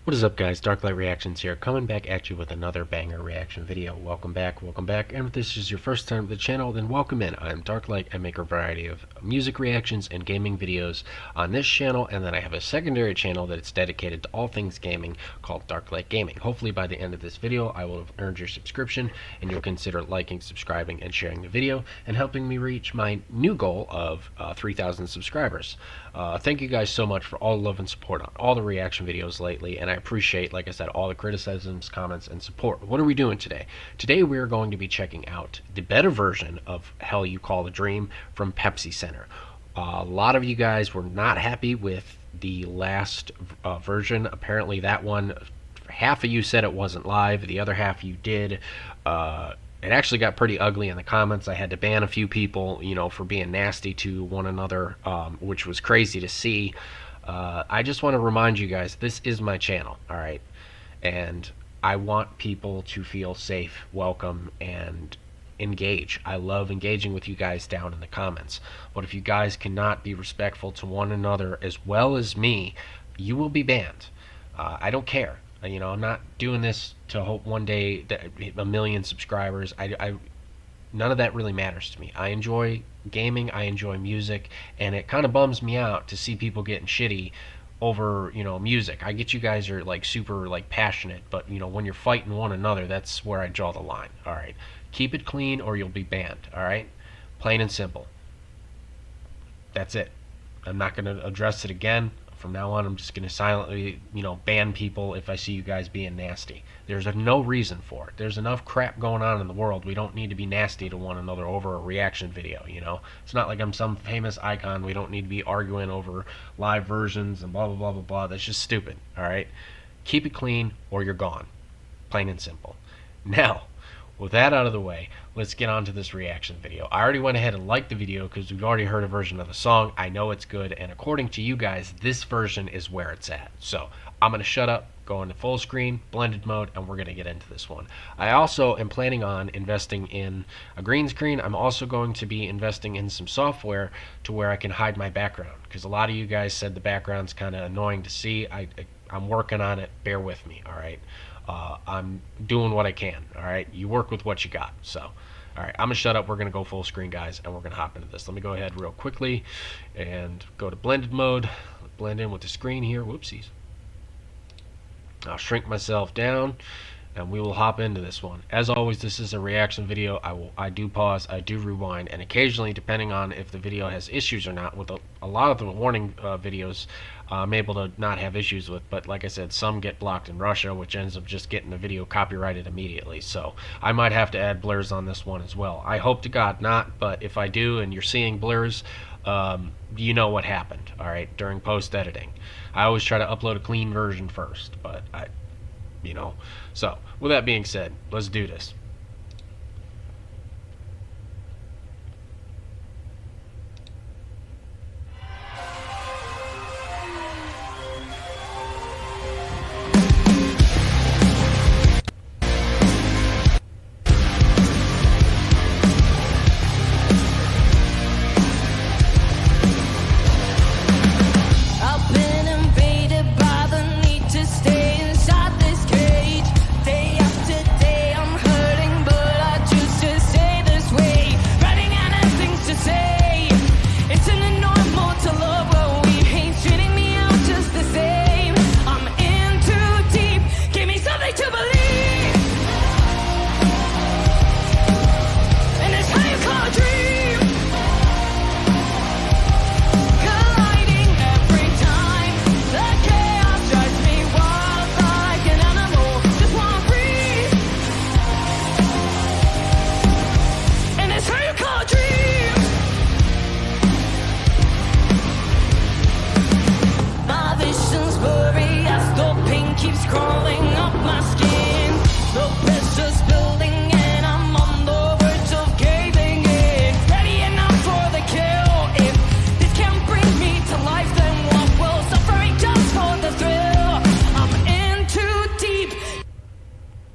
What is up, guys? Darklite Reactions here, coming back at you with another banger reaction video. Welcome back, and if this is your first time to the channel, then welcome in. I'm Darklite. I make a variety of music reactions and gaming videos on this channel, and then I have a secondary channel that is dedicated to all things gaming called Darklite Gaming. Hopefully by the end of this video, I will have earned your subscription, and you'll consider liking, subscribing, and sharing the video, and helping me reach my new goal of 3,000 subscribers. Thank you guys so much for all the love and support on all the reaction videos lately, and I appreciate, like I said, all the criticisms, comments, and support. What are we doing today? Today we are going to be checking out the beta version of Hell You Call a Dream from Pepsi Center. A lot of you guys were not happy with the last version. Apparently that one, half of you said it wasn't live, the other half you did. It actually got pretty ugly in the comments. I had to ban a few people, for being nasty to one another, which was crazy to see. I just want to remind you guys, this is my channel, all right? And I want people to feel safe, welcome, and engage. I love engaging with you guys down in the comments. But if you guys cannot be respectful to one another as well as me, you will be banned. I don't care. I'm not doing this to hope one day that 1 million subscribers. None of that really matters to me. I enjoy gaming, I enjoy music, and it kind of bums me out to see people getting shitty over, music. I get you guys are super passionate, but when you're fighting one another, that's where I draw the line. All right, keep it clean or you'll be banned. All right, plain and simple. That's it. I'm not going to address it again. From now on, I'm just going to silently, ban people if I see you guys being nasty. There's no reason for it. There's enough crap going on in the world. We don't need to be nasty to one another over a reaction video, It's not like I'm some famous icon. We don't need to be arguing over live versions and blah, blah, blah, blah, blah. That's just stupid, all right? Keep it clean or you're gone. Plain and simple. Now, with that out of the way, let's get on to this reaction video. I already went ahead and liked the video because we've already heard a version of the song. I know it's good, and according to you guys, this version is where it's at. So I'm going to shut up, go into full screen, blended mode, and we're going to get into this one. I also am planning on investing in a green screen. I'm also going to be investing in some software to where I can hide my background, because a lot of you guys said the background's kind of annoying to see. I'm working on it. Bear with me, all right? I'm doing what I can, all right? You work with what you got. So, all right, I'm going to shut up. We're going to go full screen, guys, and we're going to hop into this. Let me go ahead real quickly and go to blended mode. Blend in with the screen here. Whoopsies. I'll shrink myself down, and we will hop into this one. As always, this is a reaction video. I do pause, I do rewind, and occasionally, depending on if the video has issues or not, with a lot of the warning videos, I'm able to not have issues with, but like I said, some get blocked in Russia, which ends up just getting the video copyrighted immediately. So I might have to add blurs on this one as well. I hope to God not, but if I do and you're seeing blurs, you know what happened, all right, during post-editing. I always try to upload a clean version first, but So with that being said, let's do this.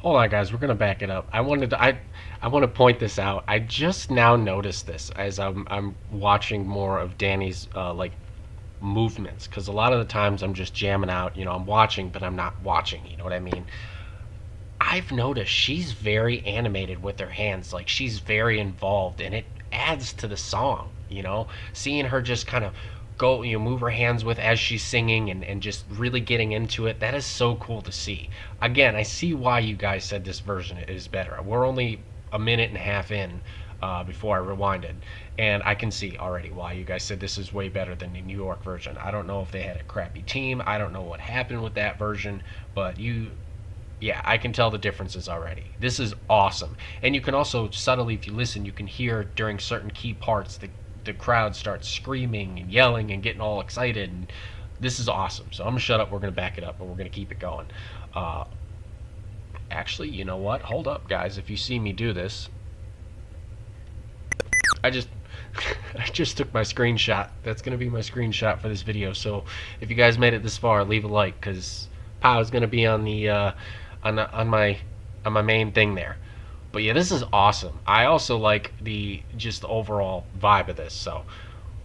Hold on, guys, we're gonna back it up. I want to point this out. I just now noticed this as I'm watching more of Danny's movements, because a lot of the times I'm just jamming out, I'm watching, but I'm not watching, you know what I mean? I've noticed she's very animated with her hands, like she's very involved, and it adds to the song, seeing her just kind of go, move her hands with as she's singing, and just really getting into it. That is so cool to see. Again, I see why you guys said this version is better. We're only a minute and a half in before I rewinded, and I can see already why you guys said this is way better than the New York version. I don't know if they had a crappy team. I don't know what happened with that version, but yeah, I can tell the differences already. This is awesome. And you can also subtly, if you listen, you can hear during certain key parts the crowd starts screaming and yelling and getting all excited. And this is awesome. So I'm going to shut up. We're going to back it up, and we're going to keep it going. Actually, you know what? Hold up, guys. If you see me do this, I just took my screenshot. That's going to be my screenshot for this video. So if you guys made it this far, leave a like, because Pow is going to be on the on my main thing there. But yeah, this is awesome. I also like just the overall vibe of this. So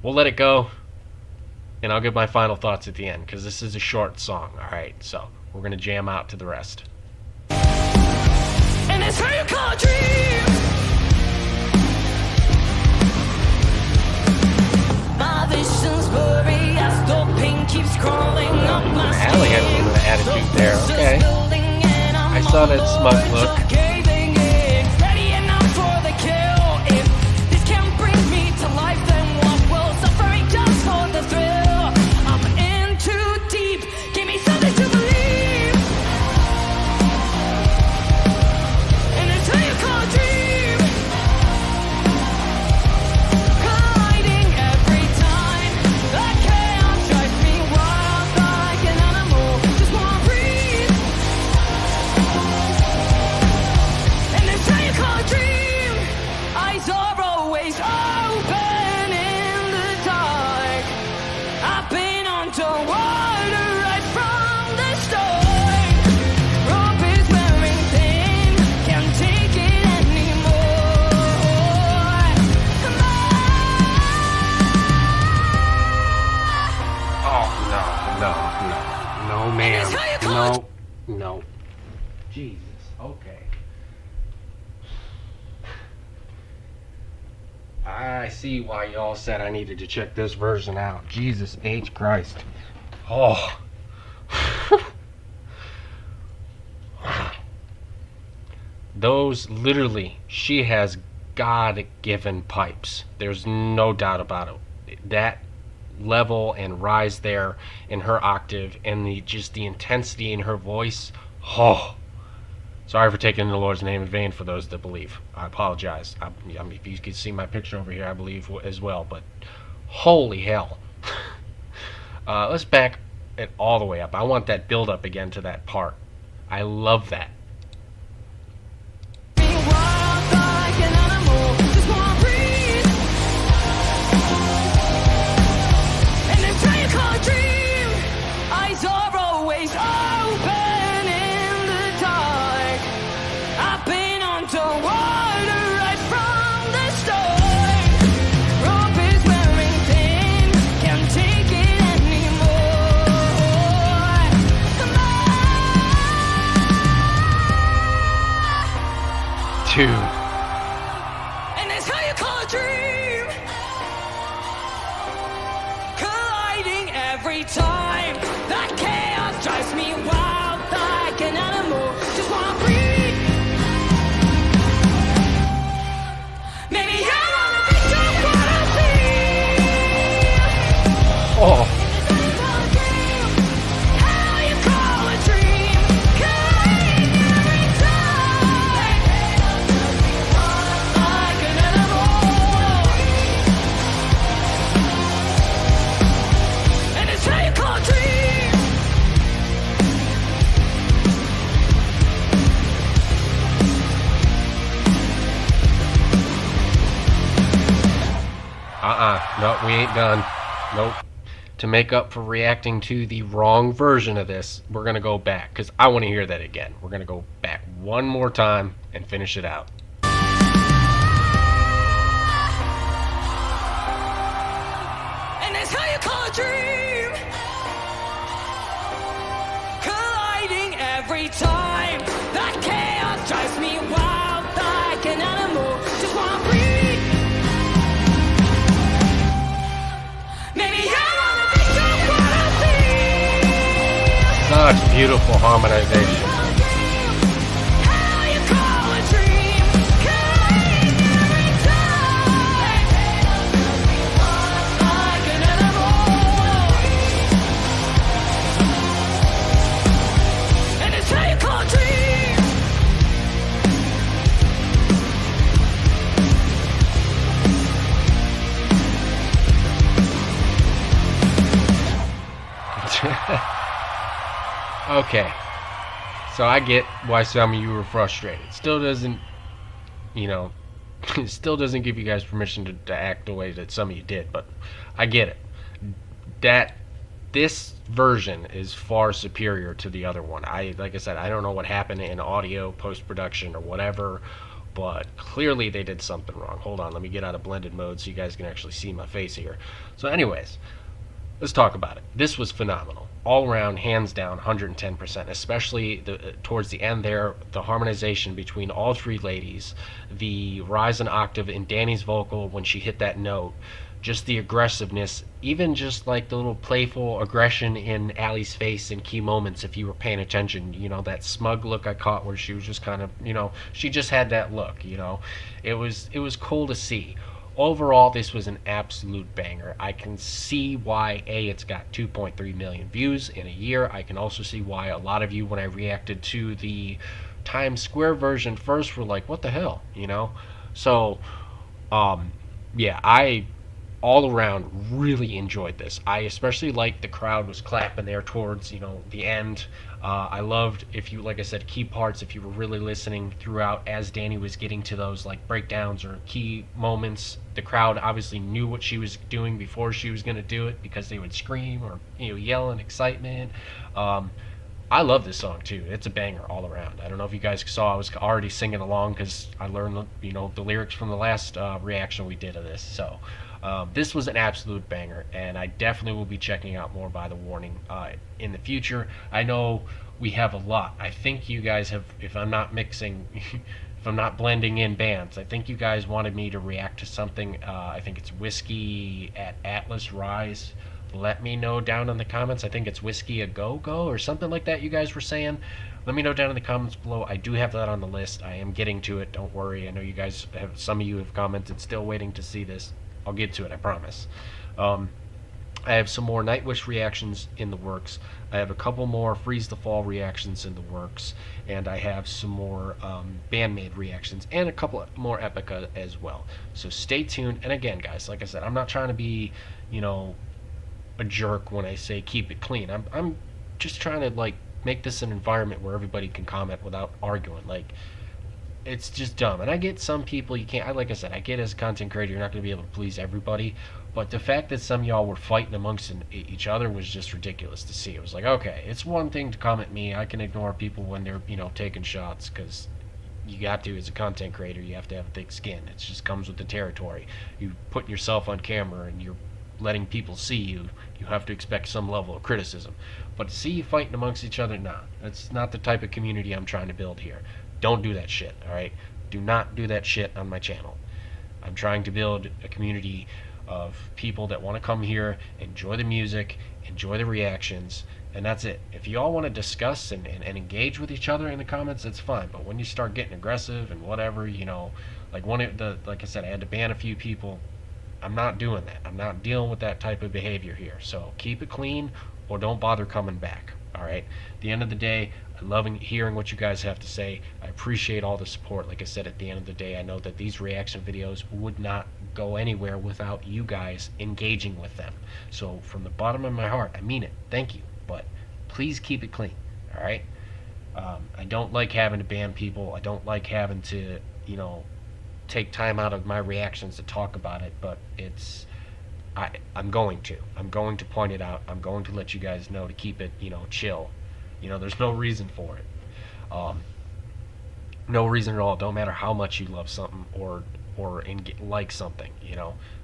we'll let it go, and I'll give my final thoughts at the end, because this is a short song. All right, so we're gonna jam out to the rest. And it's how you call a dream. My vision's blurry as the pain keeps crawling up my skin. Allie had a little bit of attitude there. Okay. I saw that smug look. No, ma'am. No. Jesus. Okay. I see why y'all said I needed to check this version out. Jesus H. Christ. Oh. Those, literally, she has God-given pipes. There's no doubt about it. That level and rise there in her octave, and the intensity in her voice. Oh, sorry for taking the Lord's name in vain for those that believe. I apologize. I mean, if you can see my picture over here, I believe as well, but holy hell. Let's back it all the way up. I want that build up again to that part. I love that. Dude. And that's how you call a dream. Colliding every time. That chaos drives me wild like an animal. Just wanna breathe. Maybe I wanna be just what I feel. Oh. No, we ain't done. Nope. To make up for reacting to the wrong version of this, we're going to go back, because I want to hear that again. We're going to go back one more time and finish it out. And that's how you call a dream. Such beautiful harmonization. Okay, so I get why some of you were frustrated. Still doesn't, it still doesn't give you guys permission to act the way that some of you did, but I get it. That this version is far superior to the other one. Like I said, I don't know what happened in audio, post-production, or whatever, but clearly they did something wrong. Hold on, let me get out of blended mode so you guys can actually see my face here. So anyways, let's talk about it. This was phenomenal. All around, hands down, 110%, especially towards the end there, the harmonization between all three ladies, the rise in octave in Danny's vocal when she hit that note, just the aggressiveness, even just like the little playful aggression in Allie's face in key moments, if you were paying attention, that smug look I caught where she was just kind of, she just had that look, It was cool to see. Overall, this was an absolute banger. I can see why, it's got 2.3 million views in a year. I can also see why a lot of you, when I reacted to the Times Square version first, were like, what the hell, So, yeah, I all around really enjoyed this. I especially liked the crowd was clapping there towards the end. I loved, if you, like I said, key parts, if you were really listening throughout as Danny was getting to those like breakdowns or key moments. The crowd obviously knew what she was doing before she was going to do it, because they would scream or yell in excitement. I love this song too. It's a banger all around. I don't know if you guys saw, I was already singing along because I learned the lyrics from the last reaction we did of this. So this was an absolute banger, and I definitely will be checking out more by the warning in the future. I know we have a lot. I think you guys have, if I'm not mixing, if I'm not blending in bands, I think you guys wanted me to react to something. I think it's Whiskey at Atlas Rise. Let me know down in the comments. I think it's Whiskey a Go-Go or something like that you guys were saying. Let me know down in the comments below. I do have that on the list. I am getting to it. Don't worry. I know you guys have, some of you have commented, still waiting to see this. I'll get to it, I promise. I have some more Nightwish reactions in the works. I have a couple more Freeze the Fall reactions in the works, and I have some more Bandmade reactions and a couple more Epica as well. So stay tuned. And again, guys, like I said, I'm not trying to be, a jerk when I say keep it clean. I'm just trying to like make this an environment where everybody can comment without arguing. Like, it's just dumb. And I get some people you can't, like I said, I get as a content creator you're not going to be able to please everybody, but the fact that some of y'all were fighting amongst each other was just ridiculous to see. It was like, okay, it's one thing to comment me. I can ignore people when they're taking shots, because you got to, as a content creator, you have to have thick skin. It just comes with the territory. You put yourself on camera and you're letting people see you, you have to expect some level of criticism. But to see you fighting amongst each other, nah, that's not the type of community I'm trying to build here. Don't do that shit, alright? Do not do that shit on my channel. I'm trying to build a community of people that want to come here, enjoy the music, enjoy the reactions, and that's it. If you all want to discuss and engage with each other in the comments, that's fine. But when you start getting aggressive and whatever, like I said, I had to ban a few people. I'm not doing that. I'm not dealing with that type of behavior here. So keep it clean or don't bother coming back. Alright? At the end of the day, I love hearing what you guys have to say. I appreciate all the support. Like I said, at the end of the day, I know that these reaction videos would not go anywhere without you guys engaging with them. So from the bottom of my heart, I mean it. Thank you. But please keep it clean. Alright? I don't like having to ban people. I don't like having to, take time out of my reactions to talk about it, but I'm going to point it out. I'm going to let you guys know to keep it, chill. There's no reason for it. No reason at all. Don't matter how much you love something or like something,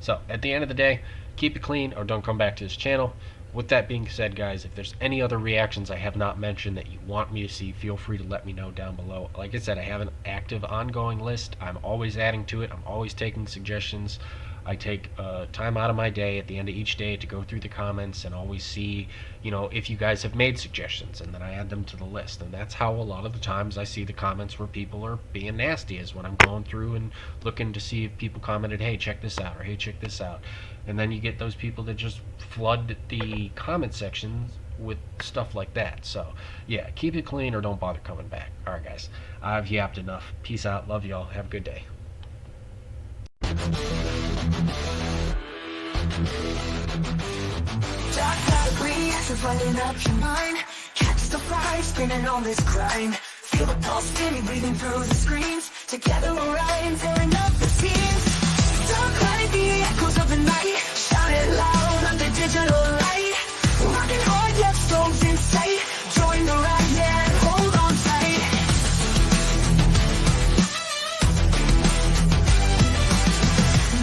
So at the end of the day, keep it clean or don't come back to this channel. With that being said, guys, if there's any other reactions I have not mentioned that you want me to see, feel free to let me know down below. Like I said, I have an active ongoing list. I'm always adding to it. I'm always taking suggestions. I take time out of my day at the end of each day to go through the comments and always see, if you guys have made suggestions, and then I add them to the list. And that's how a lot of the times I see the comments where people are being nasty, is when I'm going through and looking to see if people commented, hey, check this out, or hey, check this out. And then you get those people that just flood the comment sections with stuff like that. So yeah, keep it clean or don't bother coming back. Alright guys, I've yapped enough. Peace out, love y'all, have a good day. Darklite, running up your mind. Catch the fire, spinning on this grind. Feel the pulse steady breathing through the screens. Together we're riding, tearing up the scenes. Darklite, the echoes of the night. Shout it loud under digital light. Rocking hard, yet storms in sight. Join the ride, yeah, hold on tight.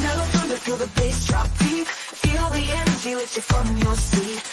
Never feel the bass drop deep. Feel the energy lift you from your seat.